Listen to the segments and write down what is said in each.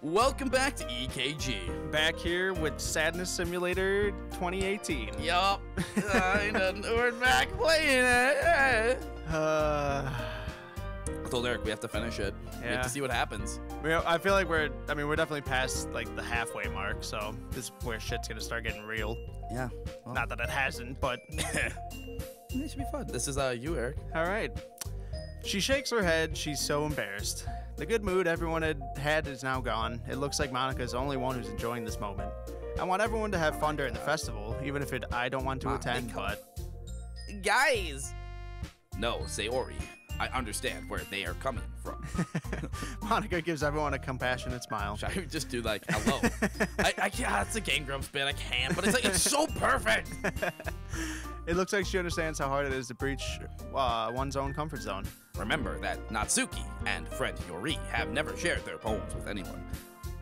Welcome back to EKG. Back here with Sadness Simulator 2018. Yup. We're back playing it. I told Eric we have to finish it. We have to see what happens. I feel like we're definitely past like the halfway mark, so this is where shit's gonna start getting real. Yeah. Well. Not that it hasn't, but it should be fun. This is you, Eric. All right. She shakes her head. She's so embarrassed. The good mood everyone had is now gone. It looks like Monika is the only one who's enjoying this moment. I want everyone to have fun during the festival, even if I don't want to attend, but... Guys! No, Sayori. I understand where they are coming from. Monika gives everyone a compassionate smile. Should I just do like, hello? I can't, it's a Game Grumps bit, I can, but it's like, it's so perfect! It looks like she understands how hard it is to breach one's own comfort zone. Remember that Natsuki and friend Yori have never shared their poems with anyone.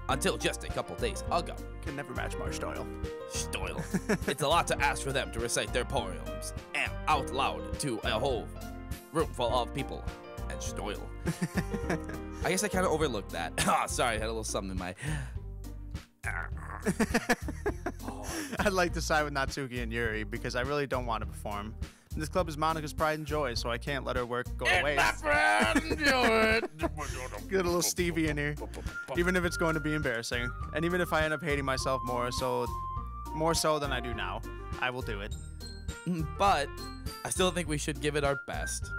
Until just a couple days ago. Can never match Marsh Doyle. Stoyle. It's a lot to ask for them to recite their poems and out loud to a whole room full of people. And Stoyle. I guess I kind of overlooked that. Sorry, I had a little something in my... I'd like to side with Natsuki and Yuri because I really don't want to perform. This club is Monika's pride and joy, so I can't let her work go to waste. Get a little Stevie in here. Even if it's going to be embarrassing. And even if I end up hating myself more so than I do now, I will do it. But I still think we should give it our best.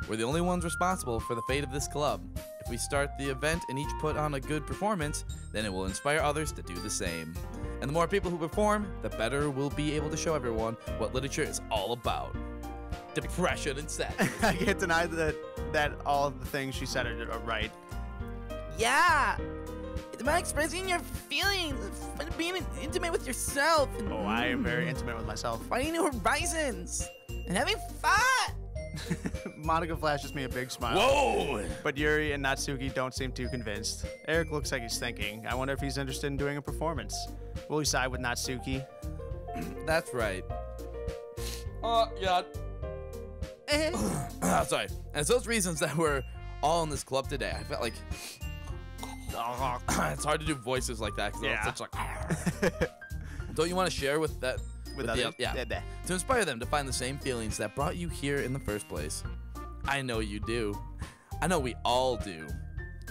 We're the only ones responsible for the fate of this club. If we start the event and each put on a good performance, then it will inspire others to do the same. And the more people who perform, the better we'll be able to show everyone what literature is all about. Depression and sadness. I can't deny that all of the things she said are right. Yeah! It's about expressing your feelings, being intimate with yourself. And, I am very intimate with myself. Finding new horizons, and having fun! Monika flashes me a big smile. Whoa! But Yuri and Natsuki don't seem too convinced. Eric looks like he's thinking. I wonder if he's interested in doing a performance. Will he side with Natsuki? That's right. Yeah. Sorry. And it's those reasons that we're all in this club today. I felt like it's hard to do voices like that because it's such like. Don't you want to share with that? With others? To inspire them to find the same feelings that brought you here in the first place. I know you do. I know we all do.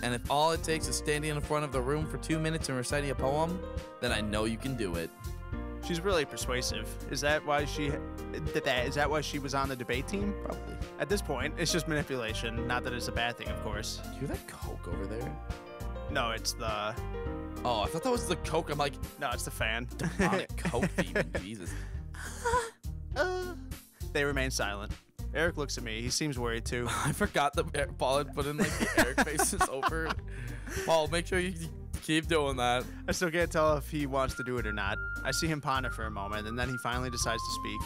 And if all it takes is standing in front of the room for 2 minutes and reciting a poem, then I know you can do it. She's really persuasive. Is that why she was on the debate team? Probably. At this point, it's just manipulation. Not that it's a bad thing, of course. Do you hear that Coke over there? No, it's the... Oh, I thought that was the Coke. I'm like... No, it's the fan. Demonic Coke demon. Jesus. They remain silent. Eric looks at me. He seems worried, too. I forgot that Paul had put in, like, the Eric faces over. Paul, make sure you keep doing that. I still can't tell if he wants to do it or not. I see him ponder for a moment, and then he finally decides to speak.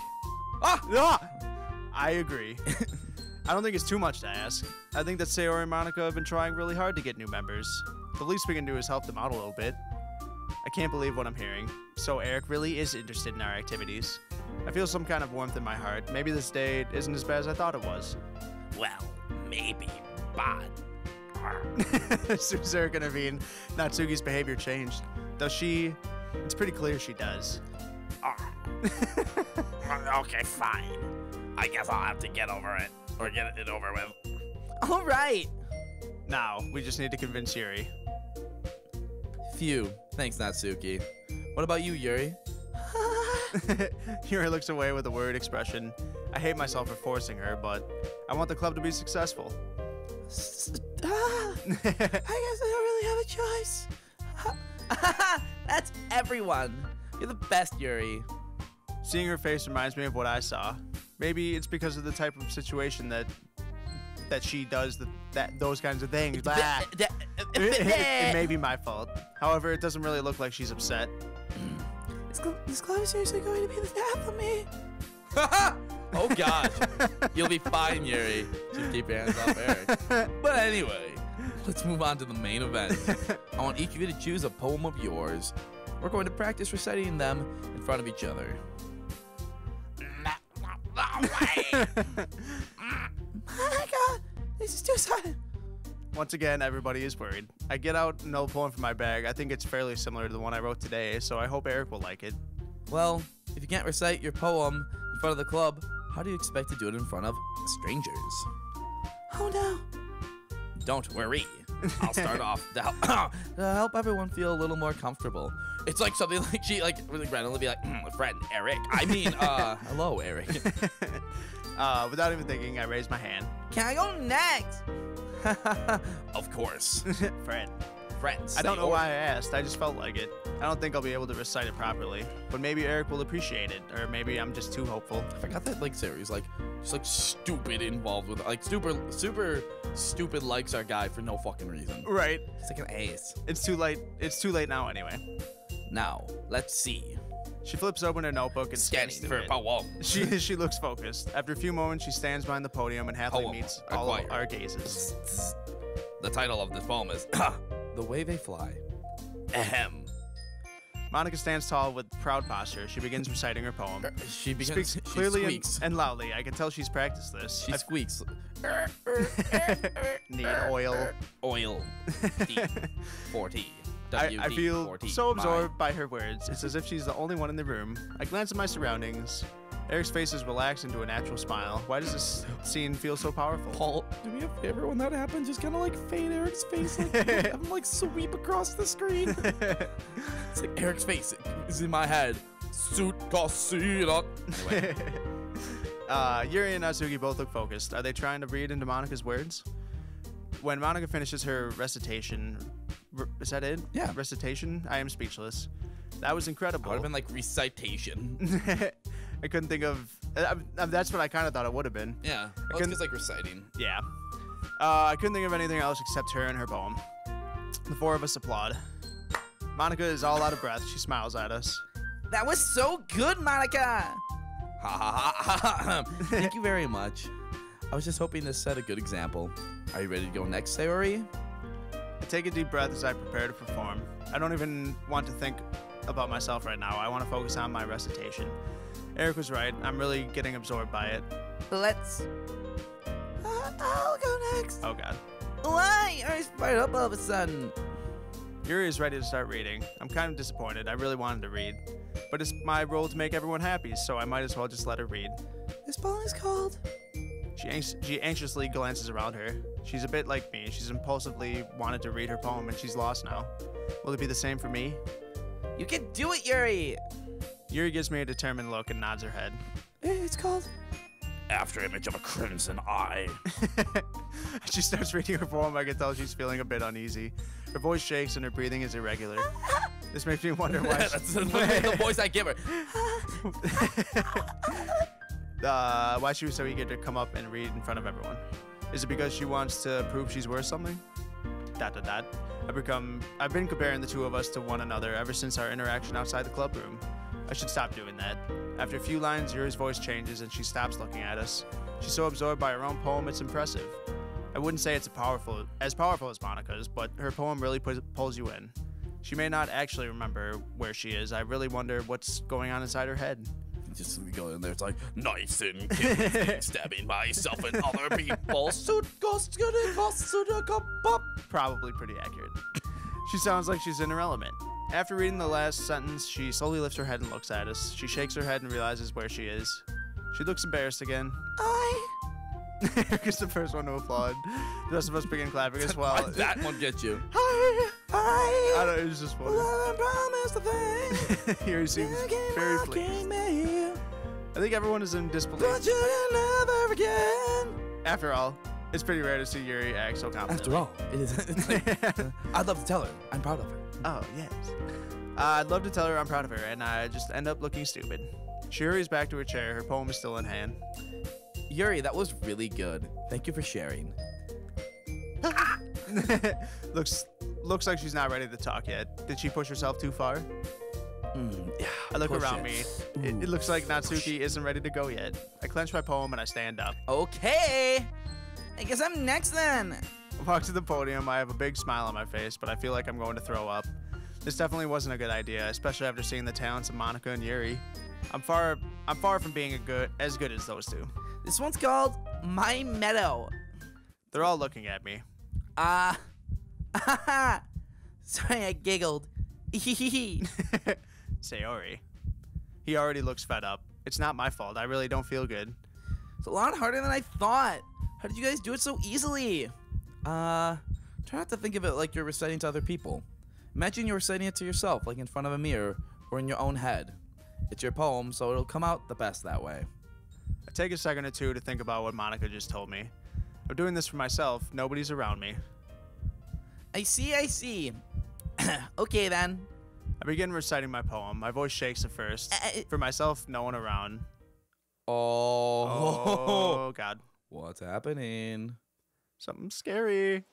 I agree. I don't think it's too much to ask. I think that Sayori and Monika have been trying really hard to get new members. The least we can do is help them out a little bit. I can't believe what I'm hearing. So Eric really is interested in our activities. I feel some kind of warmth in my heart. Maybe this day isn't as bad as I thought it was. Well, maybe, but... As soon as Eric intervened, Natsuki's behavior changed. Does she? It's pretty clear she does. Okay, fine. I guess I'll have to get over it. Or get it over with. All right. Now, we just need to convince Yuri. Phew. Thanks, Natsuki. What about you, Yuri? Yuri looks away with a worried expression. I hate myself for forcing her, but I want the club to be successful. I guess I don't really have a choice. That's everyone. You're the best, Yuri. Seeing her face reminds me of what I saw. Maybe it's because of the type of situation that she does those kinds of things. It may be my fault. However, it doesn't really look like she's upset. This club is seriously going to be the death of me. Oh gosh. You'll be fine, Yuri. Just keep your hands off Eric. But anyway, let's move on to the main event. I want each of you to choose a poem of yours. We're going to practice reciting them in front of each other. Oh my god, this is too sudden. Once again, everybody is worried. I get out another poem from my bag. I think it's fairly similar to the one I wrote today, so I hope Eric will like it. Well, if you can't recite your poem in front of the club, how do you expect to do it in front of strangers? Oh no. Don't worry. I'll start off to help everyone feel a little more comfortable. It's like something like she really randomly be like, friend Eric. I mean, hello Eric. Without even thinking, I raised my hand. Can I go next? Of course. Friends. I don't know why I asked. I just felt like it. I don't think I'll be able to recite it properly, but maybe Eric will appreciate it, or maybe I'm just too hopeful. I forgot that Sayori's just stupid involved with super stupid likes our guy for no fucking reason. Right. It's like an ace. It's too late. It's too late now anyway. Now, let's see. She flips open her notebook and Scanning scans for through it. poem. She looks focused. After a few moments, she stands behind the podium and happily Poem meets all of acquired. our gazes. The title of this poem is The Way They Fly. Ahem. Monika stands tall with proud posture. She begins reciting her poem. She Speaks she clearly squeaks. and loudly. I can tell she's practiced this. She squeaks. Need oil. Oil. D40. I feel 40, so absorbed by her words. It's as if she's the only one in the room. I glance at my surroundings. Eric's face is relaxed into a natural smile. Why does this scene feel so powerful? Paul, do me a favor when that happens. Just kind of fade Eric's face. Have him sweep across the screen. It's like Eric's face is in my head. Suit Anyway. Yuri and Natsuki both look focused. Are they trying to read into Monika's words? When Monika finishes her recitation, is that it? Yeah. Recitation? I am speechless. That was incredible. I would have been recitation. I couldn't think of. That's what I kind of thought it would have been. Yeah. Well, it's just reciting. Yeah. I couldn't think of anything else except her and her poem. The four of us applaud. Monika is all out of breath. She smiles at us. That was so good, Monika. Ha ha ha ha. Thank you very much. I was just hoping to set a good example. Are you ready to go next, Sayori? I take a deep breath as I prepare to perform. I don't even want to think about myself right now. I want to focus on my recitation. Eric was right. I'm really getting absorbed by it. Let's. I'll go next. Oh, God. Why are you fired up all of a sudden? Yuri is ready to start reading. I'm kind of disappointed. I really wanted to read. But it's my role to make everyone happy, so I might as well just let her read. This poem is called. She anxiously glances around her. She's a bit like me. She's impulsively wanted to read her poem, and she's lost now. Will it be the same for me? You can do it, Yuri. Yuri gives me a determined look and nods her head. It's called. After image of a crimson eye. She starts reading her poem. I can tell she's feeling a bit uneasy. Her voice shakes and her breathing is irregular. This makes me wonder why. That's the voice I give her. Why she was so eager to come up and read in front of everyone. Is it because she wants to prove she's worth something? ... I've been comparing the two of us to one another ever since our interaction outside the club room. I should stop doing that. After a few lines, Yuri's voice changes and she stops looking at us. She's so absorbed by her own poem, it's impressive. I wouldn't say it's as powerful as Monika's, but her poem really pulls you in. She may not actually remember where she is. I really wonder what's going on inside her head. Just we go in there, it's like knives and killing, stabbing myself and other people. Probably pretty accurate. She sounds like she's in her element. After reading the last sentence, she slowly lifts her head and looks at us. She shakes her head and realizes where she is. She looks embarrassed again. Eric is the first one to applaud. The rest of us begin clapping as well. Why did that one get you? I don't know, it was just funny. Promise the thing. Here he seems very pleased. I think everyone is in disbelief. But you can never again. After all, it's pretty rare to see Yuri act so confident. After all, it is. It's I'd love to tell her. I'm proud of her. Oh, yes. I'd love to tell her I'm proud of her, and I just end up looking stupid. She hurries back to her chair. Her poem is still in hand. Yuri, that was really good. Thank you for sharing. Looks like she's not ready to talk yet. Did she push herself too far? Yeah. I look push around it. me. It looks like Natsuki isn't ready to go yet. I clench my poem and I stand up. Okay. I guess I'm next then. I walk to the podium. I have a big smile on my face, but I feel like I'm going to throw up. This definitely wasn't a good idea, especially after seeing the talents of Monika and Yuri. I'm far from being as good as those two. This one's called My Meadow. They're all looking at me. Sorry, I giggled. Sayori. He already looks fed up. It's not my fault. I really don't feel good. It's a lot harder than I thought. How did you guys do it so easily? Try not to think of it like you're reciting to other people. Imagine you're reciting it to yourself, like in front of a mirror or in your own head. It's your poem, so it'll come out the best that way. I take a second or two to think about what Monika just told me. I'm doing this for myself. Nobody's around me. I see. Okay, then. I begin reciting my poem. My voice shakes at first. For myself, no one around. Oh, God. What's happening? Something scary.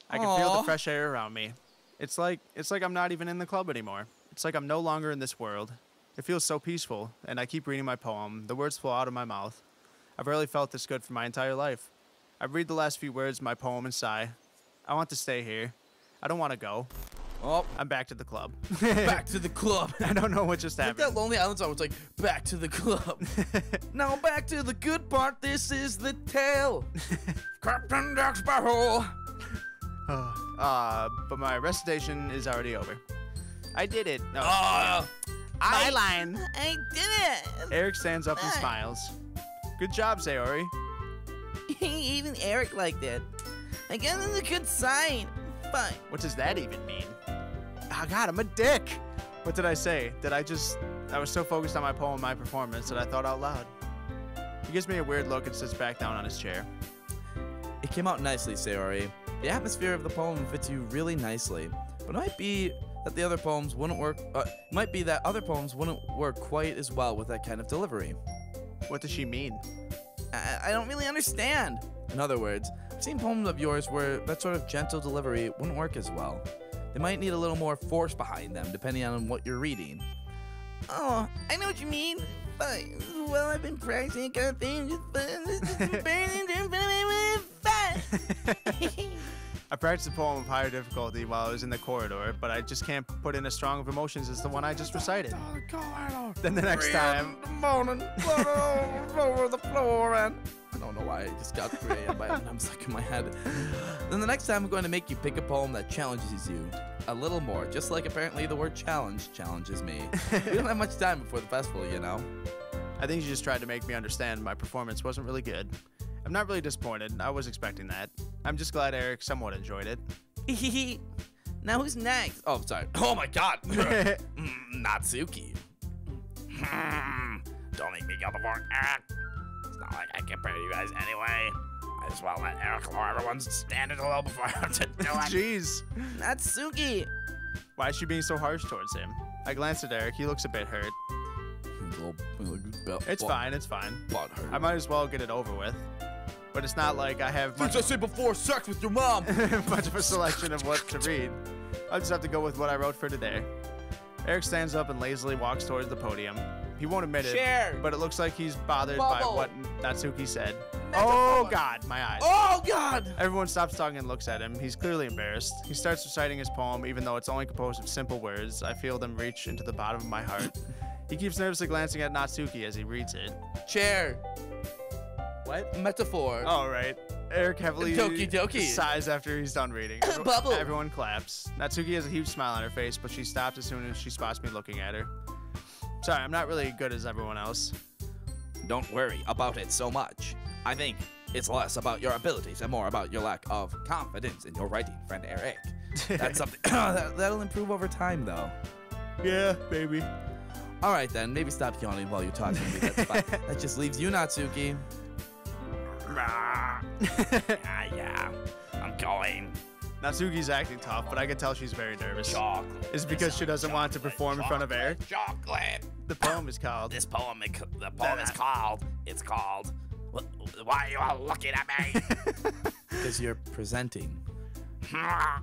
I can feel the fresh air around me. It's like I'm not even in the club anymore. It's like I'm no longer in this world. It feels so peaceful, and I keep reading my poem. The words flow out of my mouth. I've rarely felt this good for my entire life. I read the last few words of my poem and sigh. I want to stay here. I don't want to go. Oh, I'm back to the club. back to the club. I don't know what just Like happened. that Lonely Island song, it's like, back to the club. Now back to the good part, this is the tale. Captain Jack Sparrow. But my recitation is already over. I did it. No. My line. I did it. Eric stands up and smiles. Good job, Sayori. Even Eric liked it. I guess it's a good sign. Fine. What does that even mean? Oh, God, I'm a dick. What did I say? I was so focused on my poem and my performance that I thought out loud. He gives me a weird look and sits back down on his chair. It came out nicely, Sayori. The atmosphere of the poem fits you really nicely, but it might be that other poems wouldn't work quite as well with that kind of delivery. What does she mean? I don't really understand. In other words, I've seen poems of yours where that sort of gentle delivery wouldn't work as well. They might need a little more force behind them, depending on what you're reading. Oh, I know what you mean. But, well, I've been practicing kind of thing. I practiced a poem of higher difficulty while I was in the corridor, but I just can't put in as strong of emotions as the one I just recited. Then the next time... The morning, over the floor, and I don't know why I just got 3 a.m. but I'm stuck in my head. Then the next time I'm going to make you pick a poem that challenges you a little more, just like apparently the word challenge challenges me. We don't have much time before the festival, you know? I think she just tried to make me understand my performance wasn't really good. I'm not really disappointed. I was expecting that. I'm just glad Eric somewhat enjoyed it. Now who's next? Oh, sorry. Oh my God. Natsuki. Don't make me go before Eric. It's not like I compare you guys anyway. I just want to let Eric lower everyone's standards a little before I have to do it. Jeez. Natsuki. Why is she being so harsh towards him? I glanced at Eric. He looks a bit hurt. It's fine. Butt hurt. I might as well get it over with. But it's not like I have much, I say before sex with your mom. much of a selection of what to read. I'll just have to go with what I wrote for today. Eric stands up and lazily walks towards the podium. He won't admit it, but it looks like he's bothered by what Natsuki said. Oh, God, my eyes. Oh, God! Everyone stops talking and looks at him. He's clearly embarrassed. He starts reciting his poem, even though it's only composed of simple words. I feel them reach into the bottom of my heart. He keeps nervously glancing at Natsuki as he reads it. Chair. What? Metaphor. Oh, right. Eric heavily Doki Doki. sighs after he's done reading. Bubble. Everyone claps. Natsuki has a huge smile on her face, but she stops as soon as she spots me looking at her. Sorry, I'm not really good as everyone else. Don't worry about it so much. I think it's less about your abilities and more about your lack of confidence in your writing, friend Eric. That's something that'll improve over time, though. Yeah, baby. All right, then. Maybe stop yawning while you're talking to me. That's fine. That just leaves you, Natsuki. Yeah, I'm going. Natsuki's acting tough, but I can tell she's very nervous. Chocolate. Is it because she doesn't want to perform in front of Eric? Chocolate. The poem is called... The poem is called... It's called... Why are you all looking at me? Because you're presenting. No,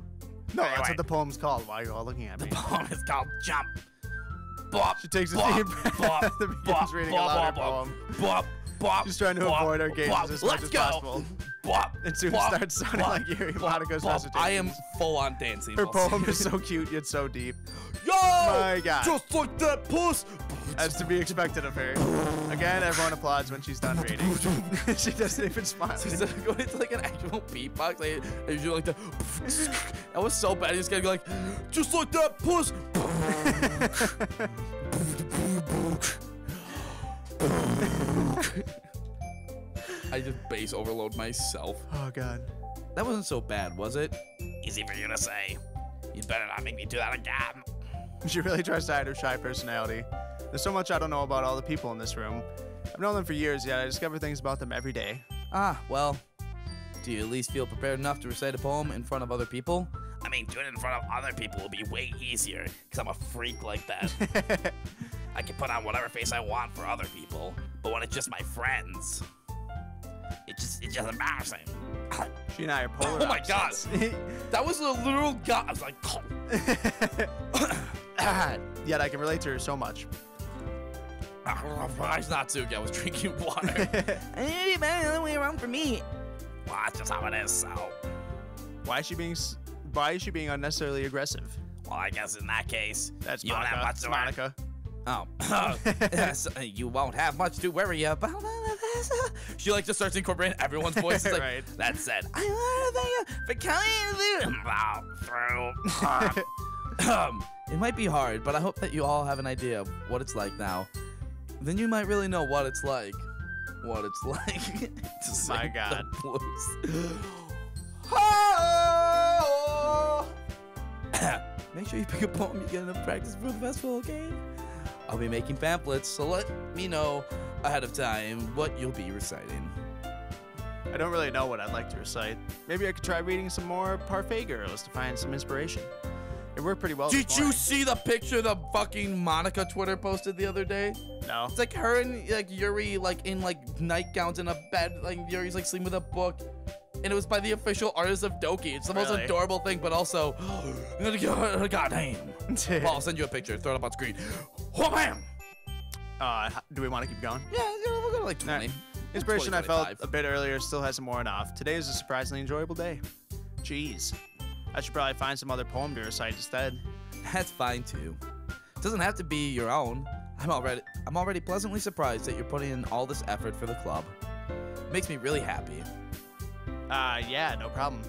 that's what the poem's called. Why are you all looking at me? The poem is called Jump. Bop. She takes a bop, deep breath bop, and begins bop, reading bop, aloud her bop, poem. bop, bop, She's trying to bop, avoid our gazes bop. as much Let's as go. possible. And soon it starts sounding like Yuri Monika's recitation. I am full on dancing. Her poem is so cute yet so deep. Yo! My God. Just like that puss. As to be expected of her. Again, everyone applauds when she's done reading. She doesn't even smile. So instead of going into like an actual beatbox, I usually like the. That was so bad. I just gotta go like, just like that puss. I just bass overload myself. Oh God. That wasn't so bad, was it? Easy for you to say. You'd better not make me do that again. She really tries to hide her shy personality. There's so much I don't know about all the people in this room. I've known them for years, yet I discover things about them every day. Ah, well. Do you at least feel prepared enough to recite a poem in front of other people? I mean, doing it in front of other people will be way easier, because I'm a freak like that. I can put on whatever face I want for other people, but when it's just my friends, it's just embarrassing. She and I are polar Oh my God. opposites. That was a literal god. I was like, Yet I can relate to her so much. it's not Suki. I was drinking water. I think it'd be better the other way around for me. Well, that's just how it is, so. Why is she being unnecessarily aggressive? Well, I guess in that case, That's you don't have much Monika. to Monika. Oh, yes, you won't have much to worry about. She like just starts incorporating everyone's voices. Like, Right. That said, I want to thank you for coming through. It might be hard, but I hope that you all have an idea of what it's like now. Then you might really know what it's like. What it's like to sing My God. the blues. Oh! Make sure you pick a poem you get enough practice for the festival, okay? I'll be making pamphlets, so let me know ahead of time what you'll be reciting. I don't really know what I'd like to recite. Maybe I could try reading some more Parfait Girls to find some inspiration. It worked pretty well. Did this you morning. see the picture the fucking Monika Twitter posted the other day? No. It's like her and like Yuri like in like nightgowns in a bed, like Yuri's like sleeping with a book. And it was by the official artist of Doki. It's the most Really? adorable thing, but also, goddamn. Well, I'll send you a picture. Throw it up on screen. Oh, man! Do we want to keep going? Yeah, we'll go to like 20. Inspiration 20, I felt 25. a bit earlier still hasn't worn off. Today is a surprisingly enjoyable day. Jeez. I should probably find some other poem to recite instead. That's fine too. It doesn't have to be your own. I'm already pleasantly surprised that you're putting in all this effort for the club. It makes me really happy. Yeah, no problem.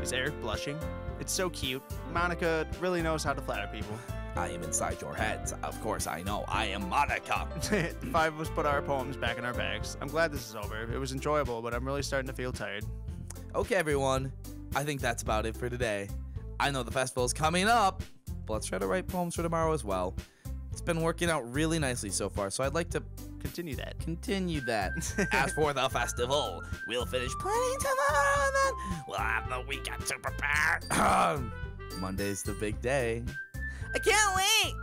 Is Eric blushing? It's so cute. Monika really knows how to flatter people. I am inside your heads. Of course I know. I am Monika. The five of us put our poems back in our bags. I'm glad this is over. It was enjoyable, but I'm really starting to feel tired. Okay, everyone. I think that's about it for today. I know the festival is coming up, but let's try to write poems for tomorrow as well. It's been working out really nicely so far, so I'd like to Continue that. continue that. As for the festival, we'll finish planning tomorrow, and then we'll have the weekend to prepare. Monday's the big day. I can't wait.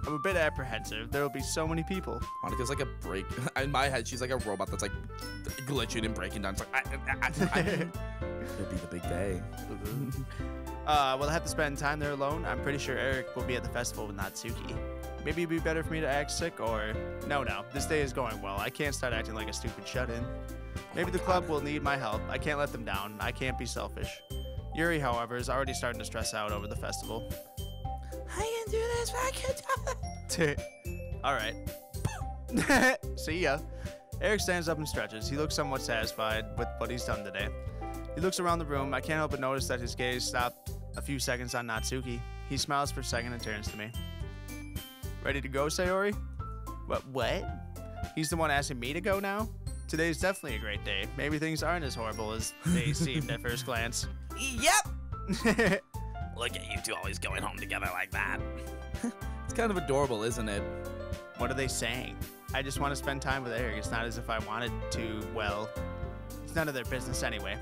I'm a bit apprehensive. There will be so many people. Monika's like a break. In my head, she's like a robot that's like glitching and breaking down. It's like, it'll be the big day. Will I have to spend time there alone? I'm pretty sure Eric will be at the festival with Natsuki. Maybe it'd be better for me to act sick, or... No, this day is going well. I can't start acting like a stupid shut-in. Maybe the club will need my help. I can't let them down. I can't be selfish. Yuri, however, is already starting to stress out over the festival. I can do this. I can do it. Alright. See ya. Eric stands up and stretches. He looks somewhat satisfied with what he's done today. He looks around the room. I can't help but notice that his gaze stopped a few seconds on Natsuki. He smiles for a second and turns to me. Ready to go, Sayori? What? He's the one asking me to go now? Today's definitely a great day. Maybe things aren't as horrible as they seemed at first glance. Yep. Look at you two always going home together like that. It's kind of adorable, isn't it? What are they saying? I just want to spend time with Eric. It's not as if I wanted to, well, it's none of their business anyway.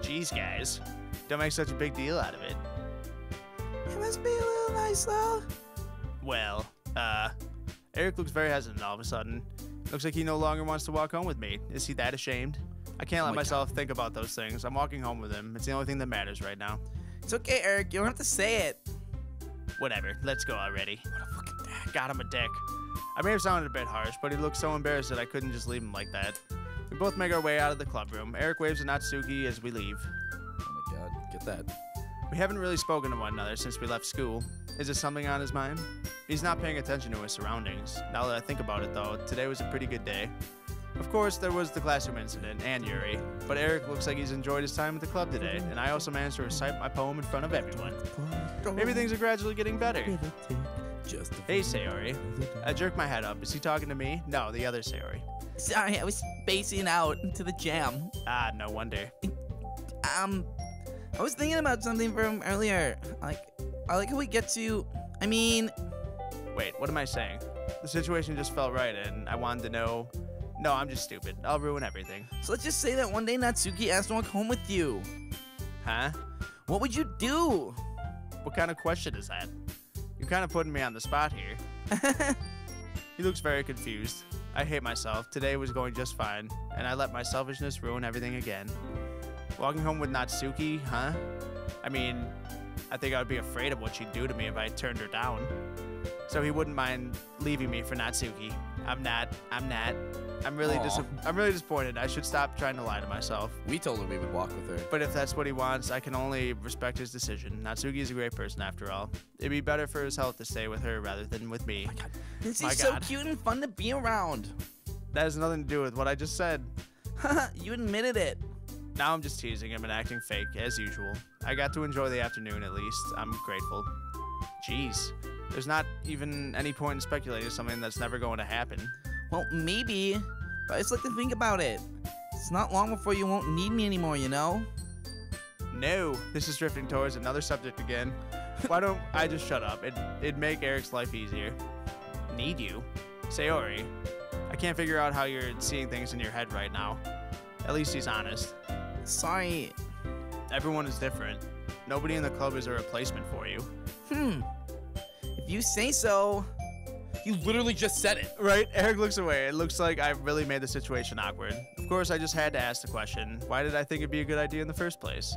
Jeez, guys. Don't make such a big deal out of it. It must be a little nice though. Well, Eric looks very hesitant all of a sudden. Looks like he no longer wants to walk home with me. Is he that ashamed? I can't let my myself think about those things. I'm walking home with him. It's the only thing that matters right now. It's okay, Eric. You don't have to say it. Whatever. Let's go already. What a fucking dick. Got him a dick. I may have sounded a bit harsh, but he looked so embarrassed that I couldn't just leave him like that. We both make our way out of the club room. Eric waves at Natsuki as we leave. Oh my god, get that. We haven't really spoken to one another since we left school. Is it something on his mind? He's not paying attention to his surroundings. Now that I think about it, though, today was a pretty good day. Of course, there was the classroom incident and Yuri, but Eric looks like he's enjoyed his time at the club today, and I also managed to recite my poem in front of everyone. Maybe things are gradually getting better. Hey, Sayori. I jerk my head up. Is he talking to me? No, the other Sayori. Sorry, I was spacing out to the jam. Ah, no wonder. I was thinking about something from earlier. I like how we get to, Wait, what am I saying? The situation just felt right, and I wanted to know... No, I'm just stupid. I'll ruin everything. So let's just say that one day Natsuki asked to walk home with you. Huh? What would you do? What kind of question is that? You're kind of putting me on the spot here. He looks very confused. I hate myself. Today was going just fine, and I let my selfishness ruin everything again. Walking home with Natsuki, huh? I think I would be afraid of what she'd do to me if I turned her down. So he wouldn't mind leaving me for Natsuki. I'm really disappointed. I should stop trying to lie to myself. We told her we would walk with her. But if that's what he wants, I can only respect his decision. Natsuki is a great person after all. It'd be better for his health to stay with her rather than with me. Oh my God. This is so cute and fun to be around. That has nothing to do with what I just said. You admitted it. Now I'm just teasing him and acting fake, as usual. I got to enjoy the afternoon at least. I'm grateful. Jeez. There's not even any point in speculating something that's never going to happen. Well, maybe, but I just like to think about it. It's not long before you won't need me anymore, you know? No, this is drifting towards another subject again. Why don't I just shut up? It'd make Eric's life easier. Need you? Sayori, I can't figure out how you're seeing things in your head right now. At least he's honest. Sorry. Everyone is different. Nobody in the club is a replacement for you. If you say so. You literally just said it. Right? Eric looks away. It looks like I really made the situation awkward. Of course, I just had to ask the question. Why did I think it'd be a good idea in the first place?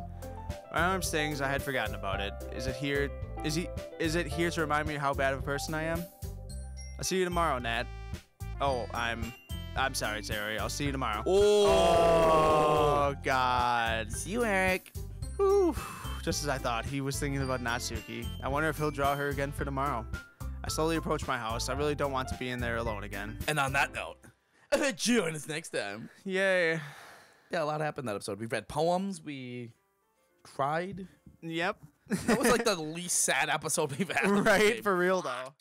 My arm stings. I had forgotten about it. Is it here to remind me how bad of a person I am? I'll see you tomorrow, Nat. Oh, I'm sorry, Sayori. I'll see you tomorrow. Oh, God. See you, Eric. Whew. Just as I thought, he was thinking about Natsuki. I wonder if he'll draw her again for tomorrow. I slowly approach my house. I really don't want to be in there alone again. And on that note, join us next time. Yay. Yeah, a lot happened that episode. We read poems. We cried. Yep. That was like the least sad episode we've had. Right? For real, though.